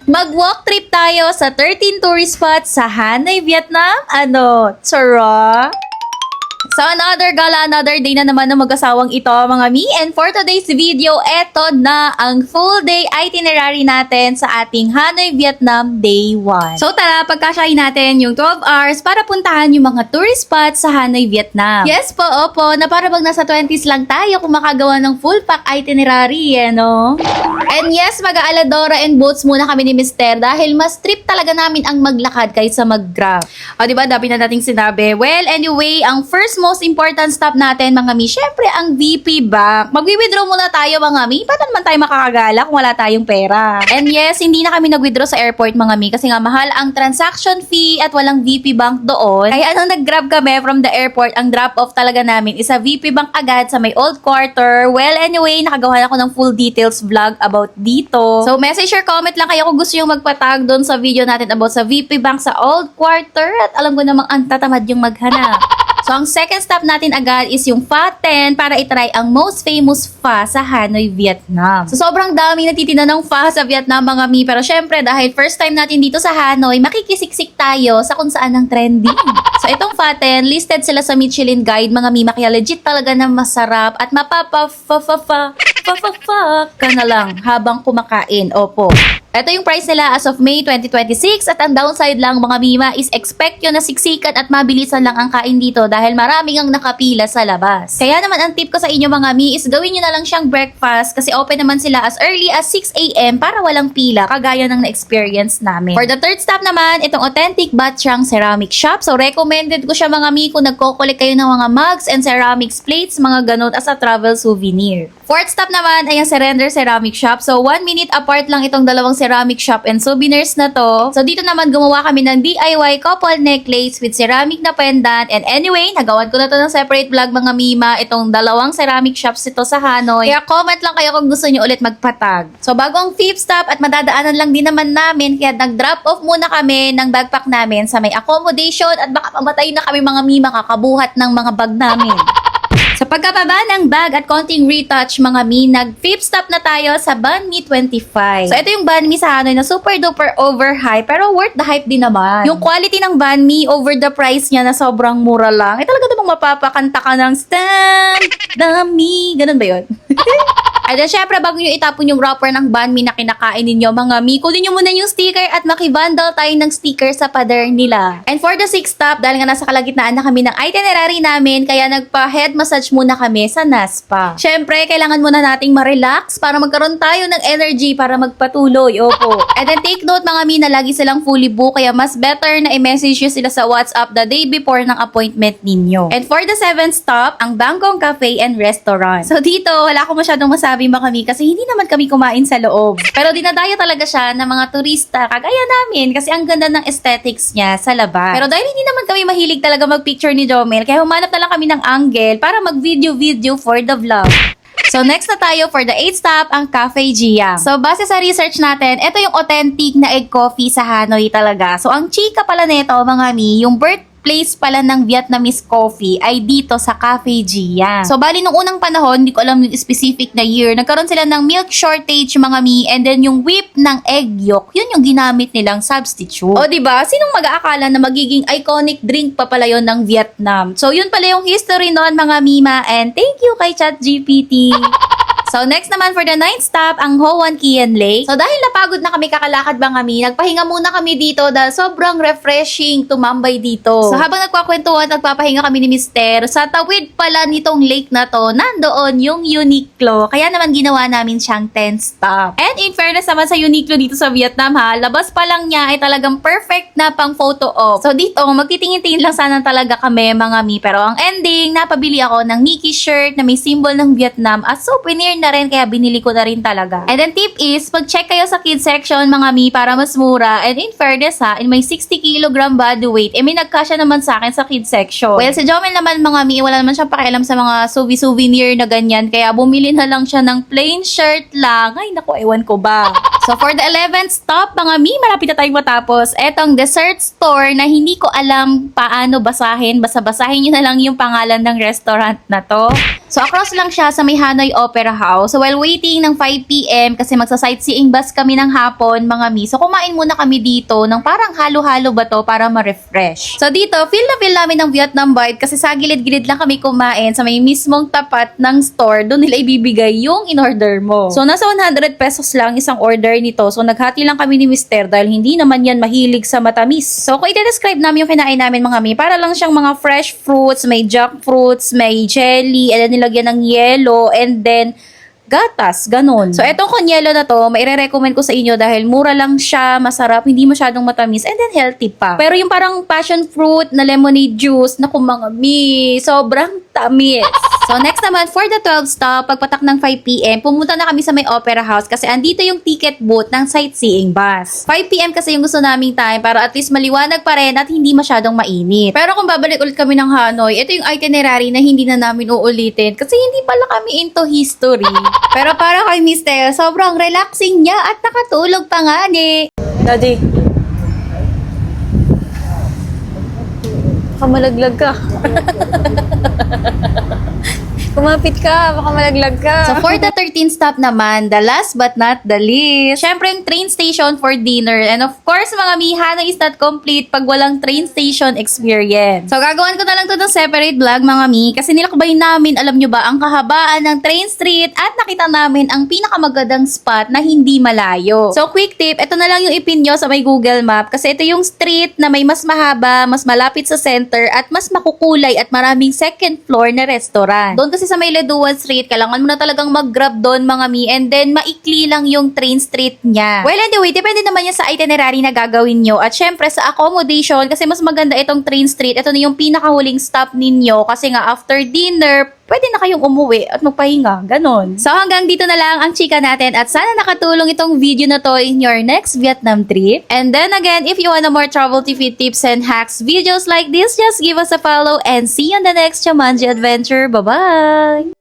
Mag-walk trip tayo sa 13 tourist spots sa Hanoi, Vietnam. Tara! So another gala, another day na naman ng mag-asawang ito mga mi. And for today's video, eto na ang full day itinerary natin sa ating Hanoi, Vietnam Day 1. So tara, pagkasyahin natin yung 12 hours para puntahan yung mga tourist spots sa Hanoi, Vietnam. Yes po, opo, na para bang nasa 20s lang tayo kung makagawa ng full pack itinerary, no? And yes, mag-aaladora and boats muna kami ni Mister dahil mas trip talaga namin ang maglakad kaysa mag-grab. O diba, dami na nating sinabi. Well, anyway, ang first most important stop natin mga mi, syempre ang VP Bank. Mag-withdraw muna tayo mga mi. Paano naman tayo makakagala kung wala tayong pera? And yes, hindi na kami nag-withdraw sa airport mga mi kasi nga mahal ang transaction fee at walang VP Bank doon. Kaya nag-grab kami from the airport, ang drop-off talaga namin is sa VP Bank agad sa may old quarter. Well, anyway, nakagawa ako ng full details vlog about dito. So, message or comment lang kayo kung gusto yung magpatag doon sa video natin about sa VP Bank sa old quarter at alam ko namang ang tatamad yung maghanap. So, ang second stop natin agad is yung Pho Ten para itry ang most famous pho sa Hanoi, Vietnam. So, sobrang dami natitinda ng pho sa Vietnam mga mi. Pero syempre, dahil first time natin dito sa Hanoi, makikisiksik tayo sa kung saan ang trending. So, itong Pho Ten, listed sila sa Michelin Guide mga mi. Kaya legit talaga na masarap at ka na lang habang kumakain. Opo. Ito yung price nila as of May 2026 at ang downside lang mga mima is expect nyo na siksikan at mabilisan lang ang kain dito dahil maraming ang nakapila sa labas. Kaya naman ang tip ko sa inyo mga mi is gawin nyo na lang siyang breakfast kasi open naman sila as early as 6 AM para walang pila kagaya ng na-experience namin. For the third stop naman, itong authentic Batchang ceramic shop. So recommended ko siya mga mi kung nagko-collect kayo ng mga mugs and ceramics plates, mga ganun as a travel souvenir. Fourth stop naman ay ang Surrender Ceramic Shop. So 1 minute apart lang itong dalawang ceramic shop and souvenirs na to. So dito naman gumawa kami ng DIY couple necklace with ceramic na pendant. And anyway, nagawan ko na to ng separate vlog mga mima. Itong dalawang ceramic shops ito sa Hanoi. Kaya comment lang kayo kung gusto nyo ulit magpatag. So bago ang fifth stop at madadaanan lang din naman namin, kaya nag-drop off muna kami ng backpack namin sa may accommodation at baka pamatay na kami mga mima kakabuhat ng mga bag namin. Sa pagkababa ng bag at konting retouch mga mi, nag-fifth stop na tayo sa Banh Mi 25. So ito yung Banh Mi sa Hanoi na super duper overhype pero worth the hype din naman. Yung quality ng Banh Mi over the price niya na sobrang mura lang. Talaga namang mapapakanta ka ng stand dami. Ganun ba yun? At then, syempre, bago nyo itapon yung wrapper ng Banh Mi na kinakain ninyo, mga mi, kunin nyo muna yung sticker at makibundle tayo ng sticker sa pader nila. And for the sixth stop, dahil nga nasa kalagitnaan na kami ng itinerary namin, kaya nagpa-head massage muna kami sa Naspa. Syempre, kailangan muna nating ma-relax para magkaroon tayo ng energy para magpatuloy. Opo. And then, take note, mga mi, na lagi silang fully book, kaya mas better na i-message nyo sila sa WhatsApp the day before ng appointment ninyo. And for the seventh stop, ang Bangkok Cafe and Restaurant. So, dito, wala ko masyadong masabi ba kami kasi hindi naman kami kumain sa loob. Pero dinadayo talaga siya ng mga turista kagaya namin kasi ang ganda ng aesthetics niya sa labas. Pero dahil hindi naman kami mahilig talaga mag-picture ni Jomel, kaya humanap na lang kami ng angle para mag-video for the vlog. So next na tayo for the 8th stop, ang Cafe Gia. So base sa research natin, ito yung authentic na egg coffee sa Hanoi talaga. So ang chika pala nito mga mi, yung birthplace pala ng Vietnamese coffee ay dito sa Cafe Gia. So, bali nung unang panahon, hindi ko alam yung specific na year, nagkaroon sila ng milk shortage mga mi, and then yung whip ng egg yolk, yun yung ginamit nilang substitute. O, diba? Sinong mag-aakala na magiging iconic drink pa pala yun ng Vietnam? So, yun pala yung history noon mga mima, and thank you kay ChatGPT. So, next naman for the 9th stop, ang Ho Wan Kien Lake. So, dahil napagod na kami kakalakad ba kami, nagpahinga muna kami dito dahil sobrang refreshing tumambay dito. So, habang nagkwakwentuhan, nagpapahinga kami ni Mister, sa tawid pala nitong lake na to, nandoon yung Uniqlo. Kaya naman ginawa namin siyang 10th stop. And in fairness naman sa Uniqlo dito sa Vietnam ha, labas pa lang niya ay talagang perfect na pang photo op. So, dito, magtitingin-tingin lang sana talaga kami mga mi. Pero ang ending, napabili ako ng Mickey shirt na may symbol ng Vietnam at souvenir na rin kaya binili ko na rin talaga. And then tip is, mag-check kayo sa kids section mga mi para mas mura. And in fairness ha, in my 60 kg body weight, may nagkasya naman sa akin sa kids section. Well, si Jomel naman mga mi, wala naman siya pakialam sa mga souvenir na ganyan. Kaya bumili na lang siya ng plain shirt lang. Ay naku, ewan ko ba. So for the 11th stop, mga mi, malapit na tayong matapos. Etong dessert store na hindi ko alam paano basahin. Basa-basahin nyo na lang yung pangalan ng restaurant na to. So across lang siya sa may Hanoi Opera House. So while waiting ng 5 p.m. kasi magsa-sightseeing bus kami ng hapon, mga mi. So kumain muna kami dito ng parang halo-halo ba to para ma-refresh. So dito, feel na feel namin ng Vietnam vibe kasi sa gilid-gilid lang kami kumain sa may mismong tapat ng store. Doon nila ibibigay yung in-order mo. So nasa 100 pesos lang isang order nito. So naghati lang kami ni Mister dahil hindi naman yan mahilig sa matamis. So kung i-describe namin yung kinain namin mga mi, para lang siyang mga fresh fruits, may jackfruits, may jelly, and then nilagyan ng yelo, and then gatas, ganun. So, etong konyelo na to, maire-recommend ko sa inyo dahil mura lang siya, masarap, hindi masyadong matamis, and then healthy pa. Pero yung parang passion fruit na lemonade juice, naku mga mi, sobrang tamis. So, next naman, for the 12th stop, pagpatak ng 5 p.m., pumunta na kami sa may Opera House kasi andito yung ticket booth ng sightseeing bus. 5 p.m. kasi yung gusto naming time para at least maliwanag pa rin at hindi masyadong mainit. Pero kung babalik ulit kami ng Hanoi, ito yung itinerary na hindi na namin uulitin kasi hindi pala kami into history. Pero para kay Mister, sobrang relaxing niya at nakatulog pa nga ni. Daddy. Baka malaglag ka. Kumapit ka, baka malaglag ka. So for the 13th stop naman, the last but not the least, syempre yung train station for dinner. And of course, mga mi, Hanoi is not complete pag walang train station experience. So gagawin ko na lang to ng separate vlog, mga mi, kasi nilakbay namin, alam nyo ba, ang kahabaan ng train street at nakita namin ang pinakamagandang spot na hindi malayo. So quick tip, ito na lang yung ipin nyo sa may Google Map kasi ito yung street na may mas mahaba, mas malapit sa center at mas makukulay at maraming second floor na restaurant. Doon kasi sa may Leduan Street, kailangan mo na talagang mag-grab doon, mga mi, and then maikli lang yung train street niya. Well, anyway, depende naman yan sa itinerary na gagawin nyo. At syempre, sa accommodation, kasi mas maganda itong train street, ito na yung pinakahuling stop ninyo kasi nga after dinner, pwede na kayong umuwi at magpahinga. Ganon. So hanggang dito na lang ang chika natin at sana nakatulong itong video na to in your next Vietnam trip. And then again, if you want more travel TV tips and hacks videos like this, just give us a follow and see you on the next Jumanji adventure. Bye-bye!